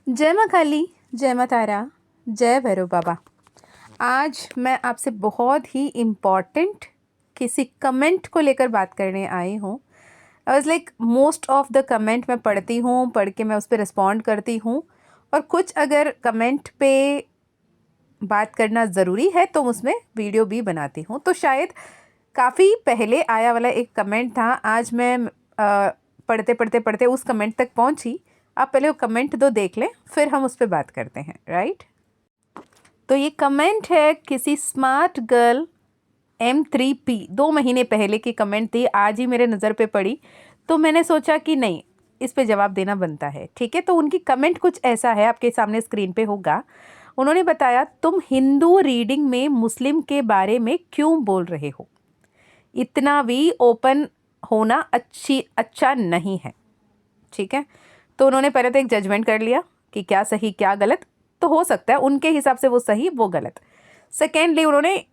जय माँ काली, जय माँ तारा, जय भैरव बाबा। आज मैं आपसे बहुत ही इम्पॉर्टेंट किसी कमेंट को लेकर बात करने आई हूँ। I was like most of the comment मैं पढ़ती हूँ, पढ़ के मैं उस पर रिस्पॉन्ड करती हूँ और कुछ अगर कमेंट पे बात करना ज़रूरी है तो उसमें वीडियो भी बनाती हूँ। तो शायद काफ़ी पहले आया वाला एक कमेंट था, आज मैं पढ़ते पढ़ते पढ़ते उस कमेंट तक पहुँची। आप पहले वो कमेंट दो देख लें, फिर हम उस पर बात करते हैं, राइट। तो ये कमेंट है किसी स्मार्ट गर्ल M3P, 2 महीने पहले की कमेंट थी, आज ही मेरे नज़र पे पड़ी तो मैंने सोचा कि नहीं, इस पे जवाब देना बनता है। ठीक है, तो उनकी कमेंट कुछ ऐसा है, आपके सामने स्क्रीन पे होगा। उन्होंने बताया, तुम हिंदू रीडिंग में मुस्लिम के बारे में क्यों बोल रहे हो? इतना भी ओपन होना अच्छा नहीं है। ठीक है, तो उन्होंने पहले तो एक जजमेंट कर लिया कि क्या सही क्या गलत, तो हो सकता है उनके हिसाब से वो सही वो गलत। सेकेंडली उन्होंने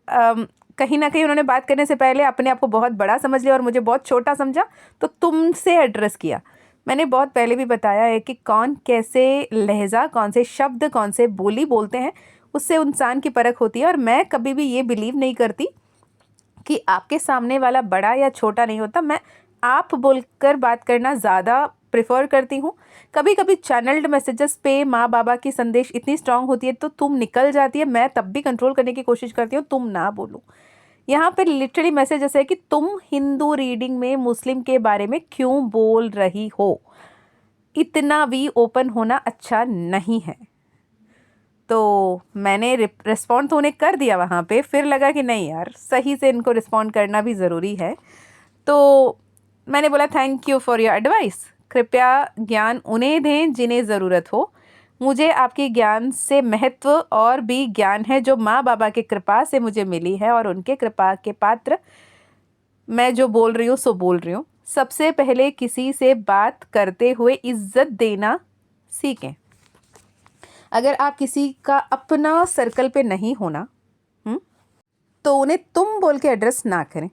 कहीं ना कहीं उन्होंने बात करने से पहले अपने आप को बहुत बड़ा समझ लिया और मुझे बहुत छोटा समझा, तो तुमसे एड्रेस किया। मैंने बहुत पहले भी बताया है कि कौन कैसे लहजा, कौन से शब्द, कौन से बोली बोलते हैं, उससे इंसान की परख होती है। और मैं कभी भी ये बिलीव नहीं करती कि आपके सामने वाला बड़ा या छोटा नहीं होता। मैं आप बोलकर बात करना ज़्यादा प्रेफर करती हूँ। कभी कभी चैनल्ड मैसेजेस पे माँ बाबा की संदेश इतनी स्ट्रांग होती है तो तुम निकल जाती है, मैं तब भी कंट्रोल करने की कोशिश करती हूँ तुम ना बोलो। यहाँ पे लिटरली मैसेज ऐसा है कि तुम हिंदू रीडिंग में मुस्लिम के बारे में क्यों बोल रही हो? इतना भी ओपन होना अच्छा नहीं है। तो मैंने रिस्पॉन्ड तो उन्हें कर दिया वहाँ पे, फिर लगा कि नहीं यार, सही से इनको रिस्पॉन्ड करना भी ज़रूरी है। तो मैंने बोला, thank you for your advice. कृपया ज्ञान उन्हें दें जिन्हें ज़रूरत हो। मुझे आपके ज्ञान से महत्व और भी ज्ञान है जो माँ बाबा की कृपा से मुझे मिली है, और उनके कृपा के पात्र मैं जो बोल रही हूँ सो बोल रही हूँ। सबसे पहले किसी से बात करते हुए इज्जत देना सीखें। अगर आप किसी का अपना सर्कल पे नहीं होना, तो उन्हें तुम बोल के एड्रेस ना करें।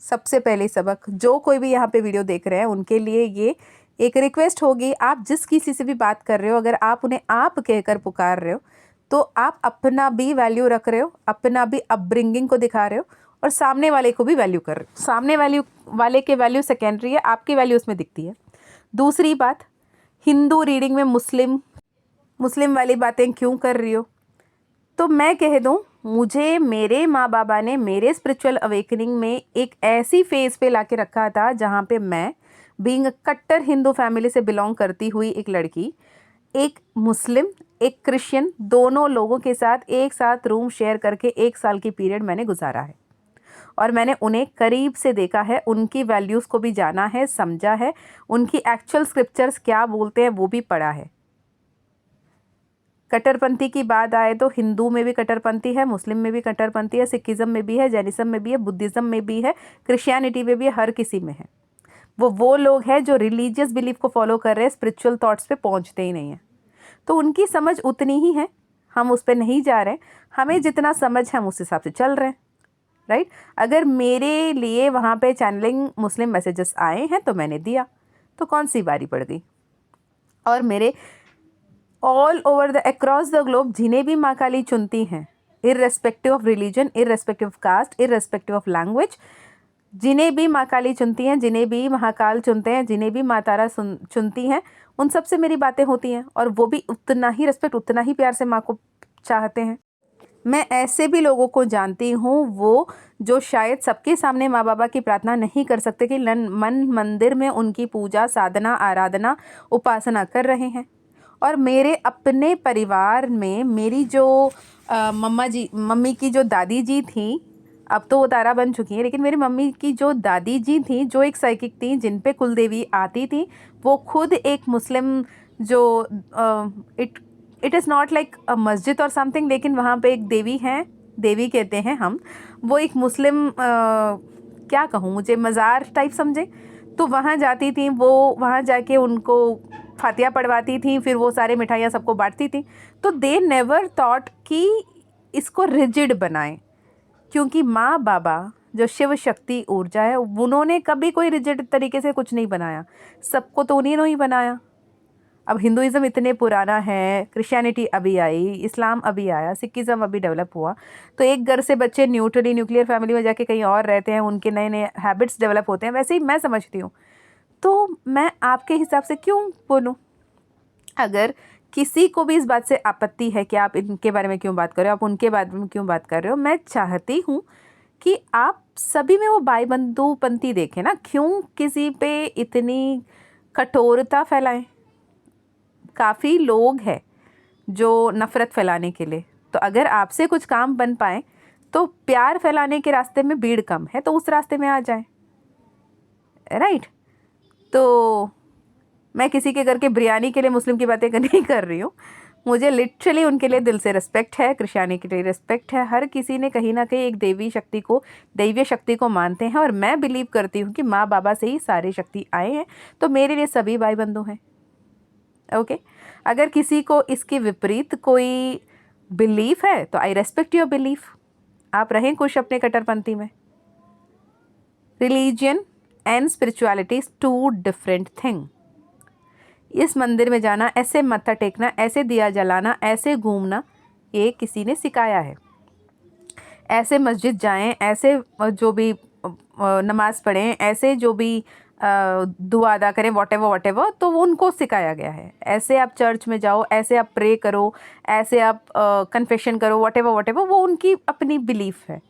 सबसे पहले सबक, जो कोई भी यहाँ पे वीडियो देख रहे हैं उनके लिए ये एक रिक्वेस्ट होगी, आप जिस किसी से भी बात कर रहे हो, अगर आप उन्हें आप कहकर पुकार रहे हो तो आप अपना भी वैल्यू रख रहे हो, अपना भी अपब्रिंगिंग को दिखा रहे हो, और सामने वाले को भी वैल्यू कर रहे हो। सामने वाले के वैल्यू सेकेंडरी है, आपकी वैल्यू उसमें दिखती है। दूसरी बात, हिंदू रीडिंग में मुस्लिम वाली बातें क्यों कर रही हो? तो मैं कह दूं, मुझे मेरे माँ बाबा ने मेरे स्पिरिचुअल अवेकनिंग में एक ऐसी फेज़ पे लाके रखा था जहाँ पे मैं, बीइंग अ कट्टर हिंदू फैमिली से बिलोंग करती हुई एक लड़की, एक मुस्लिम एक क्रिश्चियन, दोनों लोगों के साथ एक साथ रूम शेयर करके 1 साल की पीरियड मैंने गुजारा है। और मैंने उन्हें करीब से देखा है, उनकी वैल्यूज़ को भी जाना है, समझा है, उनकी एक्चुअल स्क्रिप्चर्स क्या बोलते हैं वो भी पढ़ा है। कट्टरपंथी की बात आए तो हिंदू में भी कट्टरपंथी है, मुस्लिम में भी कट्टरपंथी है, सिखिज़म में भी है, जैनिज़्म में भी है, बुद्धिज़्म में भी है, क्रिश्चियनिटी में भी है, हर किसी में है। वो लोग हैं जो रिलीजियस बिलीफ को फॉलो कर रहे हैं, स्पिरिचुअल थॉट्स पे पहुंचते ही नहीं हैं। तो उनकी समझ उतनी ही है, हम उस पर नहीं जा रहे हैं। हमें जितना समझ है हम उस हिसाब से चल रहे हैं, राइट। अगर मेरे लिए वहाँ पे चैनलिंग मुस्लिम मैसेजेस आए हैं तो मैंने दिया, तो कौन सी बारी पड़ गई? और मेरे all over the across the globe जिन्हें भी माँ काली चुनती हैं, irrespective of religion, irrespective of caste, irrespective of language, जिन्हें भी माँ काली चुनती हैं, जिन्हें भी महाकाल चुनते हैं, जिन्हें भी माँ तारा चुनती हैं, उन सब से मेरी बातें होती हैं और वो भी उतना ही रिस्पेक्ट, उतना ही प्यार से माँ को चाहते हैं। मैं ऐसे भी लोगों को जानती हूँ वो जो शायद सबके सामने माँ बाबा की प्रार्थना नहीं कर सकते कि मन मंदिर में उनकी पूजा, साधना, आराधना, उपासना कर रहे हैं। और मेरे अपने परिवार में मेरी जो मम्मी की जो दादी जी थी, अब तो वो तारा बन चुकी हैं, लेकिन मेरी मम्मी की जो दादी जी थी, जो एक साइकिक थी, जिन पे कुलदेवी आती थी, वो खुद एक मुस्लिम, जो इट इज़ नॉट लाइक अ मस्जिद और समथिंग, लेकिन वहाँ पे एक देवी हैं, देवी कहते हैं हम, वो एक मुस्लिम क्या कहूँ, मुझे मज़ार टाइप समझे, तो वहाँ जाती थी वो, वहाँ जाके उनको फातिया पढ़वाती थी, फिर वो सारे मिठाइयाँ सबको बांटती थी। तो दे नेवर थॉट कि इसको रिजिड बनाएं, क्योंकि माँ बाबा जो शिव शक्ति ऊर्जा है, उन्होंने कभी कोई रिजिड तरीके से कुछ नहीं बनाया, सबको तो उन्हीं ने ही बनाया। अब हिंदुइज़्म इतने पुराना है, क्रिश्चियनिटी अभी आई, इस्लाम अभी आया, सिखिज़्म अभी डेवलप हुआ, तो एक घर से बच्चे न्यूक्लियर फैमिली में जाके कहीं और रहते हैं, उनके नए नए हैबिट्स डेवलप होते हैं, वैसे ही मैं समझती हूँ। तो मैं आपके हिसाब से क्यों बोलूँ? अगर किसी को भी इस बात से आपत्ति है कि आप इनके बारे में क्यों बात कर रहे हो, आप उनके बारे में क्यों बात कर रहे हो, मैं चाहती हूँ कि आप सभी में वो भाई बंधुपंती देखें ना। क्यों किसी पे इतनी कठोरता फैलाएं? काफ़ी लोग हैं जो नफ़रत फैलाने के लिए। तो अगर आपसे कुछ काम बन पाए तो प्यार फैलाने के रास्ते में भीड़ कम है, तो उस रास्ते में आ जाएं, राइट? तो मैं किसी के घर के बिरयानी के लिए मुस्लिम की बातें नहीं कर रही हूँ। मुझे लिटरली उनके लिए दिल से रिस्पेक्ट है, क्रिश्चियनी के लिए रिस्पेक्ट है। हर किसी ने कहीं ना कहीं एक दैवीय शक्ति को मानते हैं, और मैं बिलीव करती हूँ कि माँ बाबा से ही सारी शक्ति आए हैं, तो मेरे लिए सभी भाई बंधु हैं। ओके, अगर किसी को इसके विपरीत कोई बिलीफ है तो आई रेस्पेक्ट योर बिलीफ, आप रहें खुश अपने कट्टरपंथी में। Religion and spirituality is two different thing. इस मंदिर में जाना, ऐसे मत्था टेकना, ऐसे दिया जलाना, ऐसे घूमना, ये किसी ने सिखाया है। ऐसे मस्जिद जाएं, ऐसे जो भी नमाज पढ़ें, ऐसे जो भी दुआ अदा करें, वॉटेवर, तो वो उनको सिखाया गया है। ऐसे आप चर्च में जाओ, ऐसे आप प्रे करो, ऐसे आप कन्फेशन करो, वॉटेवर, वो उनकी अपनी बिलीफ है।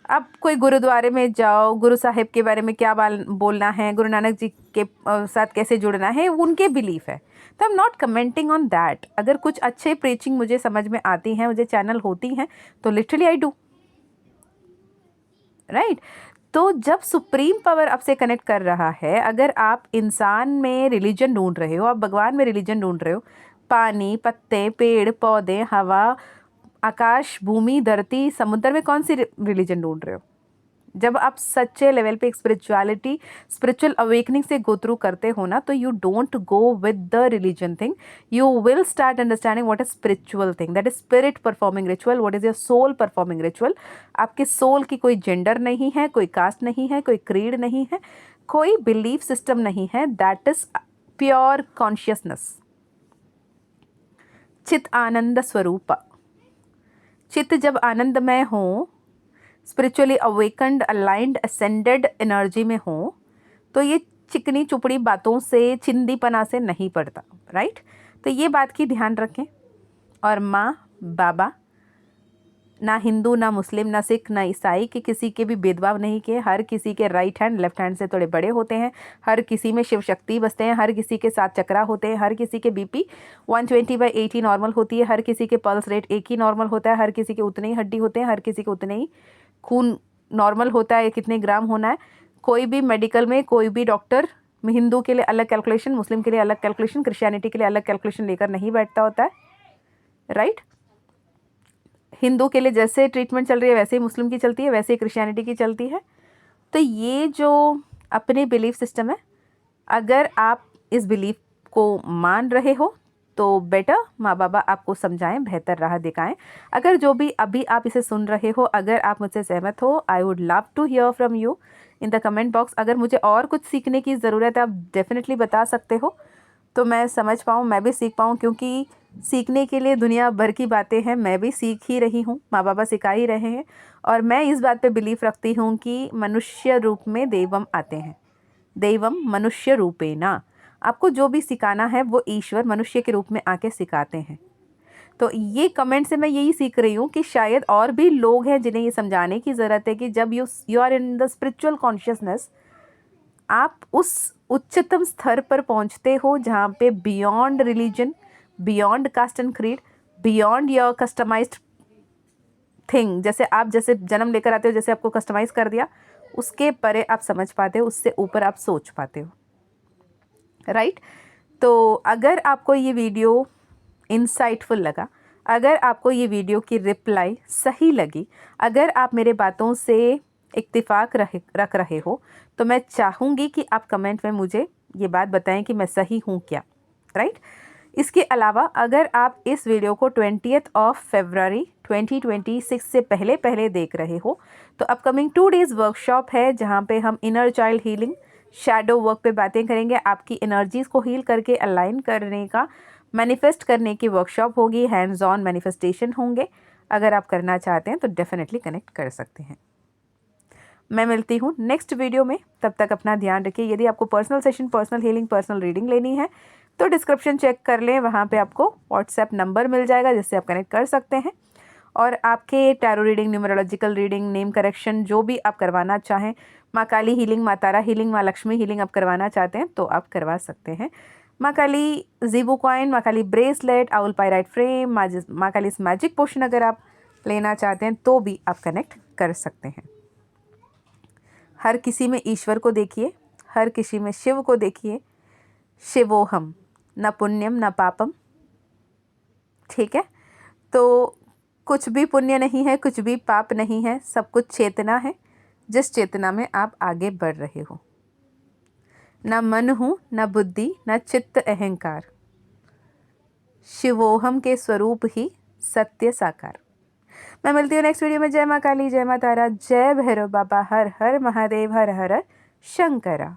अब कोई गुरुद्वारे में जाओ, गुरु साहिब के बारे में क्या बोलना है, गुरु नानक जी के साथ कैसे जुड़ना है, वो उनके बिलीफ है। तो I am not commenting on that. अगर कुछ अच्छे प्रीचिंग मुझे समझ में आती हैं, मुझे चैनल होती हैं, तो लिटरली आई डू, राइट? तो जब सुप्रीम पावर आपसे कनेक्ट कर रहा है, अगर आप इंसान में रिलीजन ढूंढ रहे हो, आप भगवान में रिलीजन ढूंढ रहे हो, पानी, पत्ते, पेड़ पौधे, हवा, आकाश, भूमि, धरती, समुद्र में कौन सी रिलीजन ढूंढ रहे हो? जब आप सच्चे लेवल पे एक स्पिरिचुअल अवेकनिंग से गो थ्रू करते हो ना, तो you don't go with the religion thing, you will start understanding what is spiritual thing, that is spirit performing ritual, what is your soul performing ritual. आपके soul की कोई gender नहीं है, कोई कास्ट नहीं है, कोई क्रीड नहीं है, कोई बिलीफ सिस्टम नहीं है, दैट इज प्योर कॉन्शियसनेस। चित आनंद स्वरूप। चित्त जब आनंदमय हो, spiritually awakened, aligned, ascended energy में हो, तो ये चिकनी चुपड़ी बातों से, चिंदीपना से नहीं पड़ता, राइट? तो ये बात की ध्यान रखें। और माँ बाबा, ना हिंदू, ना मुस्लिम, ना सिख, ना ईसाई के किसी के भी भेदभाव नहीं किए। हर किसी के राइट हैंड लेफ्ट हैंड से थोड़े बड़े होते हैं, हर किसी में शिव शक्ति बसते हैं, हर किसी के 7 चक्रा होते हैं, हर किसी के बीपी 120/80 नॉर्मल होती है, हर किसी के पल्स रेट एक ही नॉर्मल होता है, हर किसी के उतने ही हड्डी होते हैं, हर किसी के उतने ही खून नॉर्मल होता है, कितने ग्राम होना है। कोई भी मेडिकल में कोई भी डॉक्टर हिंदू के लिए अलग कैलकुलेशन, मुस्लिम के लिए अलग कैलकुलेशन, क्रिश्चियनिटी के लिए अलग कैलकुलेशन लेकर नहीं बैठता होता है, राइट? हिंदू के लिए जैसे ट्रीटमेंट चल रही है वैसे ही मुस्लिम की चलती है, वैसे ही क्रिश्चियनिटी की चलती है। तो ये जो अपने बिलीफ सिस्टम है, अगर आप इस बिलीफ को मान रहे हो तो बेटर माँ बाबा आपको समझाएं, बेहतर राह दिखाएं। अगर जो भी अभी आप इसे सुन रहे हो, अगर आप मुझसे सहमत हो, I would love to hear from you in the comment box. अगर मुझे और कुछ सीखने की ज़रूरत है, आप डेफिनेटली बता सकते हो, तो मैं समझ पाऊँ, मैं भी सीख पाऊँ, क्योंकि सीखने के लिए दुनिया भर की बातें हैं। मैं भी सीख ही रही हूँ, माँ बाबा सिखा ही रहे हैं, और मैं इस बात पे बिलीव रखती हूँ कि मनुष्य रूप में देवम आते हैं, देवम मनुष्य रूपेणा। आपको जो भी सिखाना है वो ईश्वर मनुष्य के रूप में आके सिखाते हैं। तो ये कमेंट से मैं यही सीख रही हूँ कि शायद और भी लोग हैं जिन्हें ये समझाने की ज़रूरत है कि जब you are in the spiritual consciousness, आप उस उच्चतम स्तर पर पहुँचते हो जहाँ पे beyond religion, beyond caste and creed, beyond your customised thing, जैसे आप जैसे जन्म लेकर आते हो, जैसे आपको कस्टमाइज़ कर दिया, उसके परे आप समझ पाते हो, उससे ऊपर आप सोच पाते हो, राइट? तो अगर आपको ये वीडियो इंसाइटफुल लगा, अगर आपको ये वीडियो की रिप्लाई सही लगी, अगर आप मेरे बातों से इत्तेफाक रख रहे हो, तो मैं चाहूँगी कि आप कमेंट में मुझे ये बात बताएं कि मैं सही हूँ क्या, राइट? इसके अलावा अगर आप इस वीडियो को 20 फरवरी 2026 से पहले देख रहे हो, तो अपकमिंग 2 डेज़ वर्कशॉप है जहाँ पे हम inner child healing, shadow work पे बातें करेंगे, आपकी एनर्जीज़ को हील करके अलाइन करने का, मैनिफेस्ट करने की वर्कशॉप होगी, हैंड्स ऑन मैनिफेस्टेशन होंगे। अगर आप करना चाहते हैं तो डेफिनेटली कनेक्ट कर सकते हैं। मैं मिलती हूँ नेक्स्ट वीडियो में, तब तक अपना ध्यान रखिए। यदि आपको personal session, personal healing, personal reading लेनी है तो डिस्क्रिप्शन चेक कर लें, वहाँ पे आपको व्हाट्सएप नंबर मिल जाएगा जिससे आप कनेक्ट कर सकते हैं। और आपके tarot reading, numerological reading, name correction जो भी आप करवाना चाहें, माँ काली हीलिंग, माँ तारा हीलिंग, माँ लक्ष्मी हीलिंग आप करवाना चाहते हैं तो आप करवा सकते हैं। माँ काली ज़ीबू कॉइन, माँ काली ब्रेसलेट, आउल पायराइट फ्रेम, माँ काली मैजिक पोशन अगर आप लेना चाहते हैं तो भी आप कनेक्ट कर सकते हैं। हर किसी में ईश्वर को देखिए, हर किसी में शिव को देखिए। शिवोहम, न पुण्यम न पापम। ठीक है, तो कुछ भी पुण्य नहीं है, कुछ भी पाप नहीं है, सब कुछ चेतना है, जिस चेतना में आप आगे बढ़ रहे हो। न मन हूँ, न बुद्धि, न चित्त अहंकार, शिवोहम के स्वरूप ही सत्य साकार। मैं मिलती हूँ नेक्स्ट वीडियो में। जय माँ काली, जय माँ तारा, जय भैरव बाबा, हर हर महादेव, हर हर शंकरा।